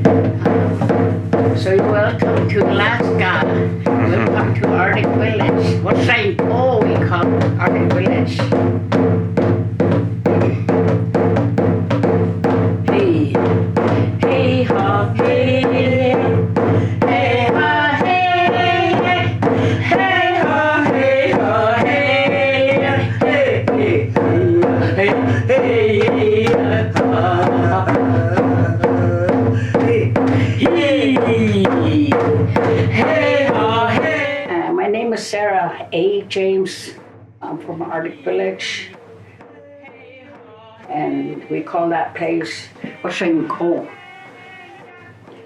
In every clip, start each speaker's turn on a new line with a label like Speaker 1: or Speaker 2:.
Speaker 1: So you're welcome to Alaska. Welcome to Arctic Village. What St. Paul we call Arctic Village. Hey, hey, ha, hey, hey, ha, hey, hey, ha, hey, ha, hey, hey, hey, my name is Sarah A. James. I'm from Arctic Village, and we call that place Gwich'in.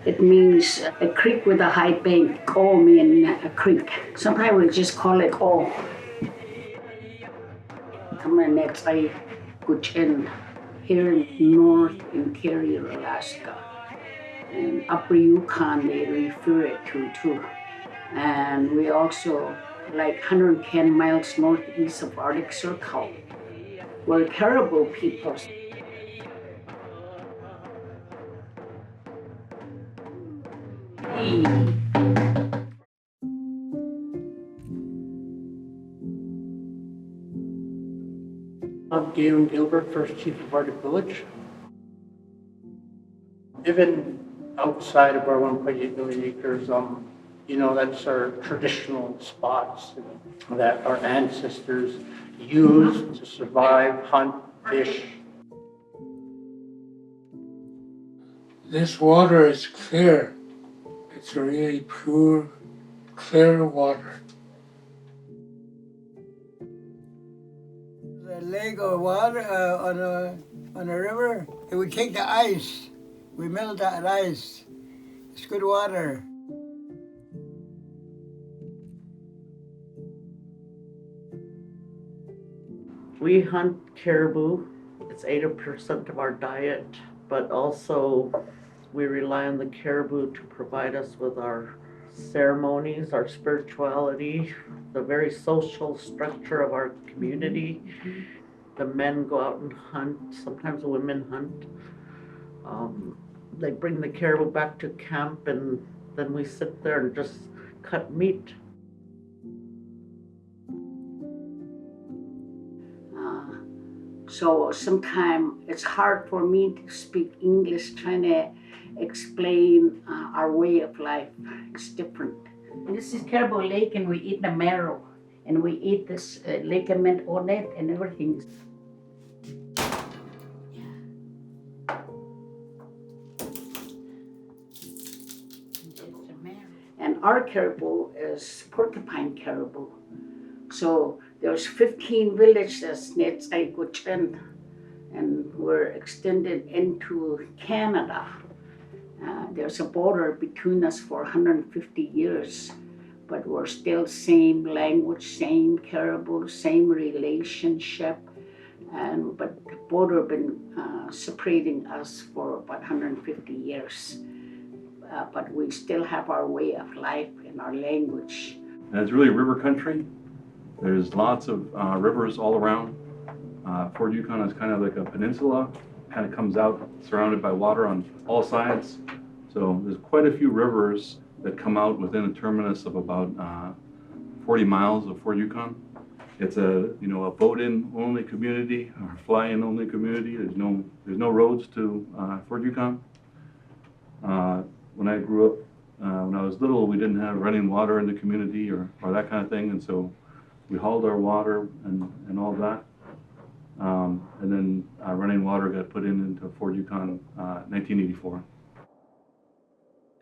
Speaker 1: It means a creek with a high bank. Ko means a creek. Sometimes we just call it O. I'm in Gwich'in, here in North Interior Alaska. And Upper Yukon they refer it to too. And we also like 110 miles northeast of Arctic Circle. We're Caribou people.
Speaker 2: I'm Galen Gilbert, first chief of Arctic Village. Even outside of our 1.8 million acres, that's our traditional spots that our ancestors used to survive, hunt, fish.
Speaker 3: This water is clear. It's really pure, clear water.
Speaker 4: The lake of water on a river, and we take the ice, we melt that ice. It's good water.
Speaker 5: We hunt caribou. It's 80% of our diet, but also we rely on the caribou to provide us with our ceremonies, our spirituality, the very social structure of our community. The men go out and hunt, sometimes the women hunt. They bring the caribou back to camp, and then we sit there and just cut meat.
Speaker 1: So sometimes it's hard for me to speak English, trying to explain our way of life. It's different. This is Caribou Lake, and we eat the marrow, and we eat this ligament on it and everything. And our caribou is porcupine caribou. So there's 15 villages near Gwich'in, and we're extended into Canada. There's a border between us for 150 years, but we're still same language, same caribou, same relationship, but the border been separating us for about 150 years. But we still have our way of life and our language.
Speaker 6: And it's really river country. There's lots of rivers all around. Fort Yukon is kind of like a peninsula, kind of comes out surrounded by water on all sides. So there's quite a few rivers that come out within a terminus of about 40 miles of Fort Yukon. It's a boat-in only community or fly-in only community. There's no roads to Fort Yukon. When I grew up, when I was little, we didn't have running water in the community or that kind of thing, and so we hauled our water and all that. And then running water got put into Fort Yukon 1984.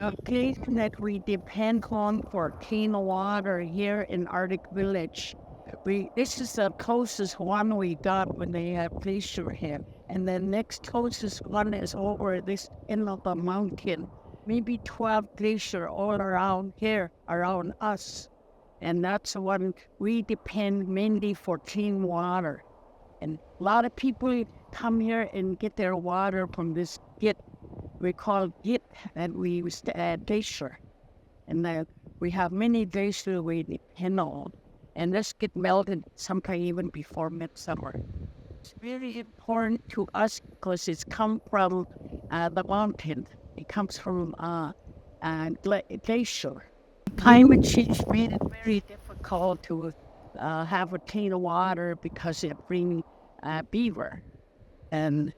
Speaker 7: A place that we depend on for clean water here in Arctic Village. This is the closest one we got when they have glacier here. And the next closest one is over this end of the mountain. Maybe 12 glacier all around here, around us. And that's the one we depend mainly for clean water. And a lot of people come here and get their water from this git. We call git, and we use glacier. And we have many glaciers we depend on. And this get melted sometime even before midsummer. It's very important to us because it's come from the mountain. It comes from glacier. Climate change made it very difficult to have a clean water because it brings beaver, and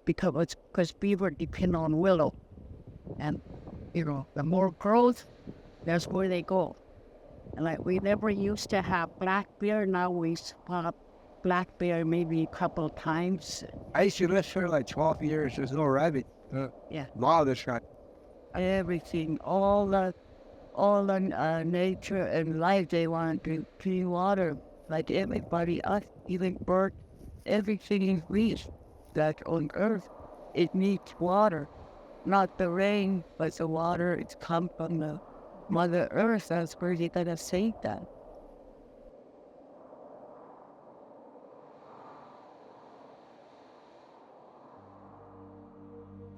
Speaker 7: because beaver depend on willow, and the more growth, that's where they go. And like we never used to have black bear, now we spot black bear maybe a couple of times.
Speaker 4: I used to live for like 12 years. There's no rabbit.
Speaker 7: Yeah.
Speaker 4: Wow, this guy.
Speaker 7: Everything, all the nature and life, they want to drink clean water, like everybody, us, even bird, everything breathes that on earth, it needs water, not the rain, but the water. It's come from the Mother Earth. That's where you gotta save that.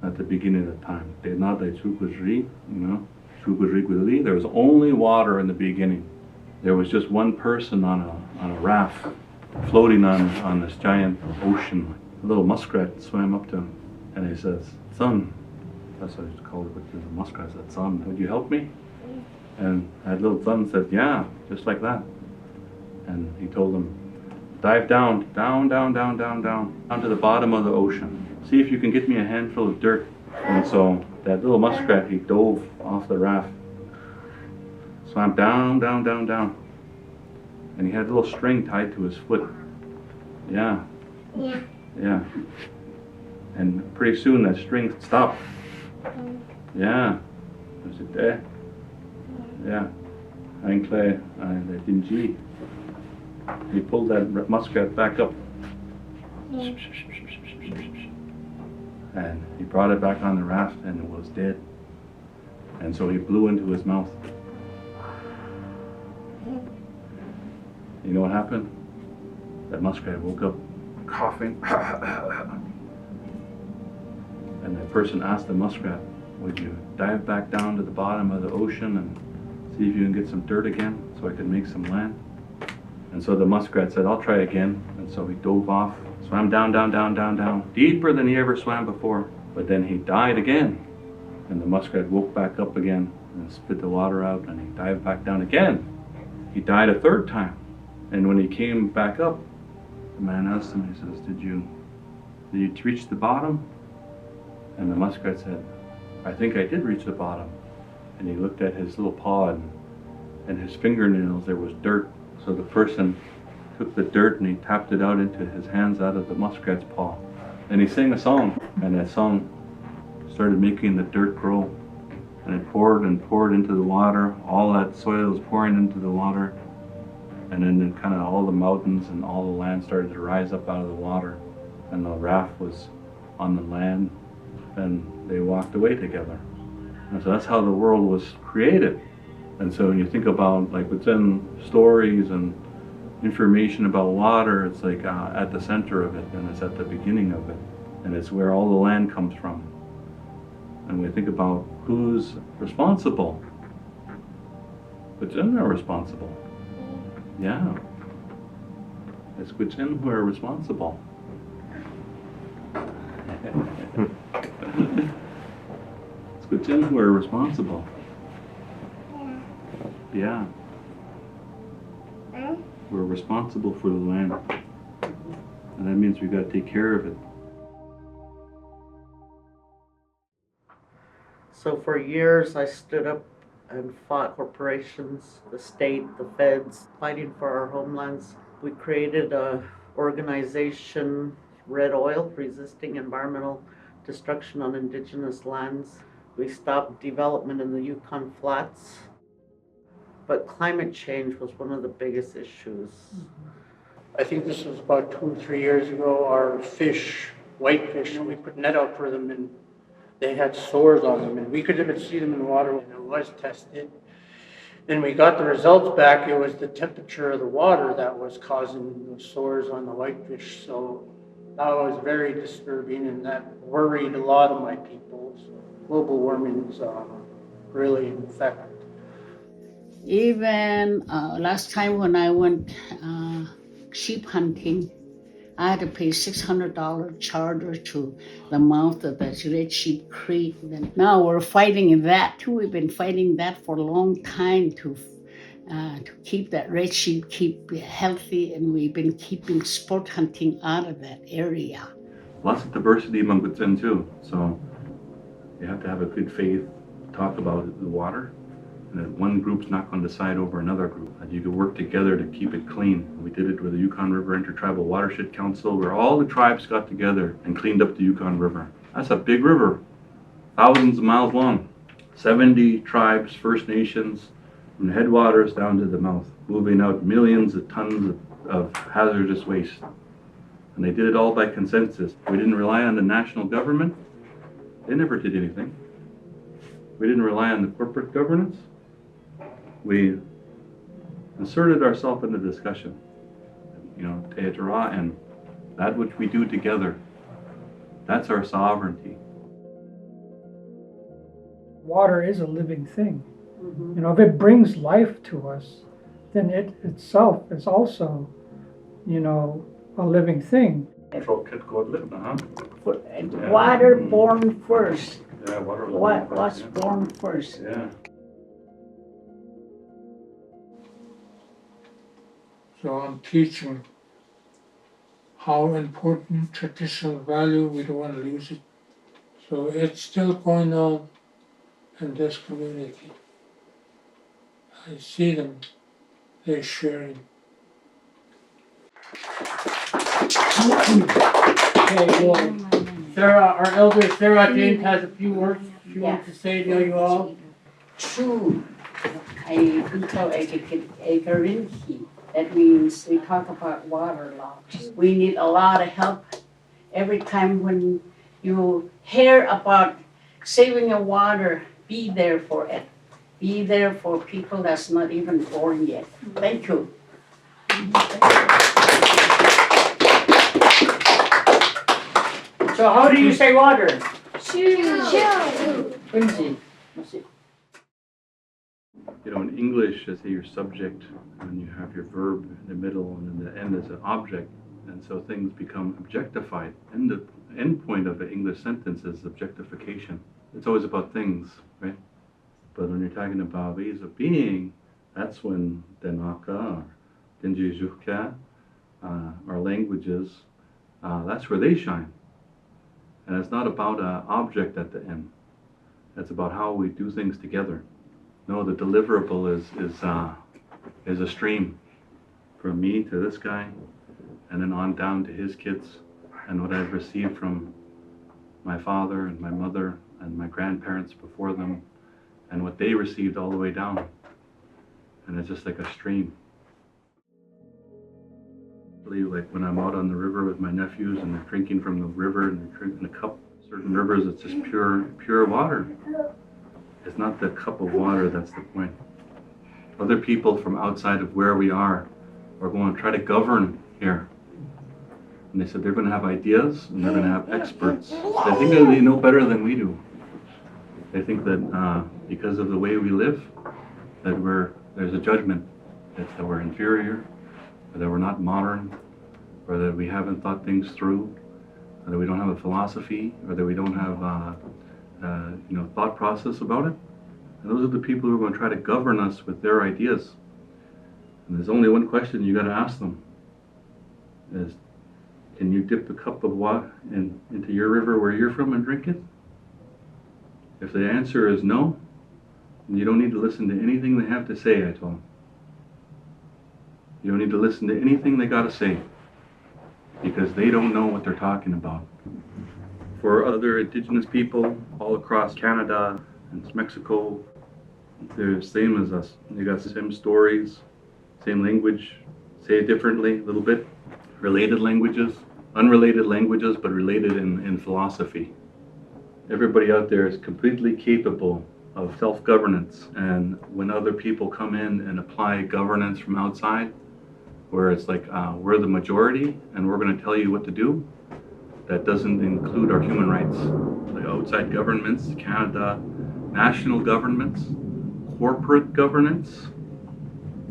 Speaker 6: At the beginning of the time, there was only water in the beginning. There was just one person on a raft floating on this giant ocean. A little muskrat swam up to him and he says, "Son," that's what I used to call it, but the muskrat said, "Son, would you help me?" And that little son said, "Yeah," just like that. And he told him, "Dive down to the bottom of the ocean. See if you can get me a handful of dirt." And so that little muskrat, he dove off the raft, swam down. And he had a little string tied to his foot. Yeah. And pretty soon that string stopped. Yeah. Was it there? Yeah. Ankle, dingy. He pulled that muskrat back up. And he brought it back on the raft and it was dead. And so he blew into his mouth. You know what happened? That muskrat woke up coughing. And the person asked the muskrat, "Would you dive back down to the bottom of the ocean and see if you can get some dirt again so I can make some land?" And so the muskrat said, "I'll try again." And so he dove off, swam down, deeper than he ever swam before. But then he died again. And the muskrat woke back up again and spit the water out and he dived back down again. He died a third time. And when he came back up, the man asked him, he says, Did you reach the bottom?" And the muskrat said, "I think I did reach the bottom." And he looked at his little paw and his fingernails, there was dirt. So the person took the dirt and he tapped it out into his hands out of the muskrat's paw. And he sang a song, and that song started making the dirt grow. And it poured into the water. All that soil was pouring into the water. And then kind of all the mountains and all the land started to rise up out of the water. And the raft was on the land, and they walked away together. And so that's how the world was created. And so when you think about like what's in stories and information about water, it's like at the center of it, and it's at the beginning of it, and it's where all the land comes from. And we think about who's responsible. Gwich'in are responsible. Yeah. It's Gwich'in who are responsible. It's Gwich'in who are responsible. Yeah. We're responsible for the land. And that means we've got to take care of it.
Speaker 5: So for years I stood up and fought corporations, the state, the feds, fighting for our homelands. We created a organization, Red Oil, resisting environmental destruction on indigenous lands. We stopped development in the Yukon flats. But climate change was one of the biggest issues.
Speaker 2: I think this was about 2 or 3 years ago. Our fish, whitefish, we put net out for them and they had sores on them, and we could even see them in the water when it was tested. Then we got the results back. It was the temperature of the water that was causing the sores on the whitefish. So that was very disturbing, and that worried a lot of my people. So global warming is really in effect.
Speaker 1: Even last time when I went sheep hunting, I had to pay $600 charter to the mouth of the Red Sheep Creek. And now we're fighting that too. We've been fighting that for a long time to keep that red sheep keep healthy, and we've been keeping sport hunting out of that area.
Speaker 6: Lots of diversity among Gwich'in too. So you have to have a good faith, talk about the water, and that one group's not going to decide over another group. That you can work together to keep it clean. We did it with the Yukon River Intertribal Watershed Council, where all the tribes got together and cleaned up the Yukon River. That's a big river, thousands of miles long. 70 tribes, First Nations, from the headwaters down to the mouth, moving out millions of tons of hazardous waste. And they did it all by consensus. We didn't rely on the national government. They never did anything. We didn't rely on the corporate governance. We inserted ourselves in the discussion. Te'etera, and that which we do together, that's our sovereignty.
Speaker 8: Water is a living thing. If it brings life to us, then it itself is also, a living thing.
Speaker 1: Water born first.
Speaker 6: Yeah, water
Speaker 1: Was born first.
Speaker 6: Yeah.
Speaker 3: So I'm teaching how important traditional value, we don't want to lose it. So it's still going on in this community. I see them, they're sharing.
Speaker 2: Okay, well, Sarah, our elder Sarah James has a few words she wants to say to you all.
Speaker 1: True. That means we talk about water loss. We need a lot of help. Every time when you hear about saving your water, be there for it. Be there for people that's not even born yet. Thank you. So how do you say water?
Speaker 6: In English, say your subject, and you have your verb in the middle, and then the end is an object, and so things become objectified. And the end point of an English sentence is objectification. It's always about things, right? But when you're talking about ways of being, that's when Denaka or Dinjijuka, our languages, that's where they shine. And it's not about an object at the end. It's about how we do things together. No, the deliverable is a stream from me to this guy, and then on down to his kids, and what I've received from my father and my mother and my grandparents before them, and what they received all the way down. And it's just like a stream. Like when I'm out on the river with my nephews and they're drinking from the river and they're drinking a cup. Certain rivers, it's just pure water. It's not the cup of water that's the point. Other people from outside of where we are going to try to govern here. And they said they're going to have ideas and they're going to have experts. They think that they know better than we do. They think that because of the way we live, that there's a judgment that we're inferior, or that we're not modern, or that we haven't thought things through, or that we don't have a philosophy, or that we don't have thought process about it. And those are the people who are going to try to govern us with their ideas. And there's only one question you got to ask them: is, can you dip a cup of water into your river where you're from and drink it? If the answer is no, then you don't need to listen to anything they have to say, I told them. You don't need to listen to anything they got to say, because they don't know what they're talking about. For other indigenous people all across Canada and Mexico, they're the same as us. They got the same stories, same language, say it differently a little bit. Related languages, unrelated languages, but related in philosophy. Everybody out there is completely capable of self-governance, and when other people come in and apply governance from outside, where it's like we're the majority and we're going to tell you what to do, that doesn't include our human rights. Like outside governments, Canada, national governments, corporate governance,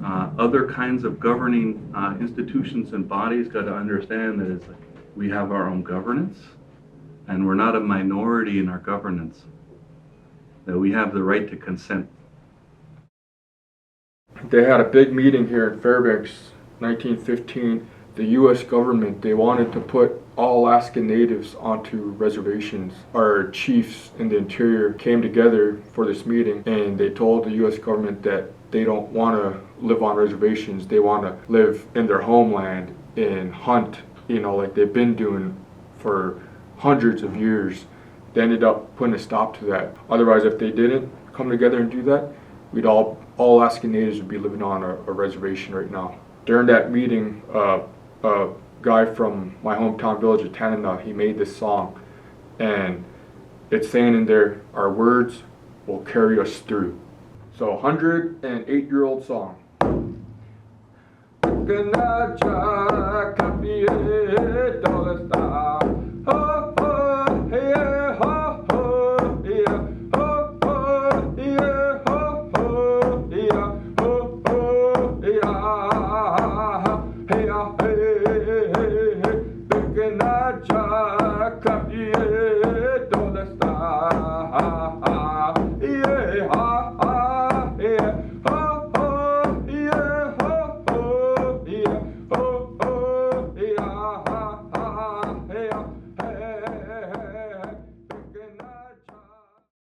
Speaker 6: Other kinds of governing institutions and bodies got to understand that it's like we have our own governance, and we're not a minority in our governance, that we have the right to consent.
Speaker 9: They had a big meeting here in Fairbanks, 1915. The U.S. government, they wanted to put all Alaskan Natives onto reservations. Our chiefs in the interior came together for this meeting, and they told the U.S. government that they don't want to live on reservations. They want to live in their homeland and hunt, like they've been doing for hundreds of years. They ended up putting a stop to that. Otherwise, if they didn't come together and do that, we'd all Alaskan Natives would be living on a reservation right now. During that meeting, a guy from my hometown village of Tanana, he made this song, and it's saying in there, our words will carry us through. So 108-year-old song. Dollar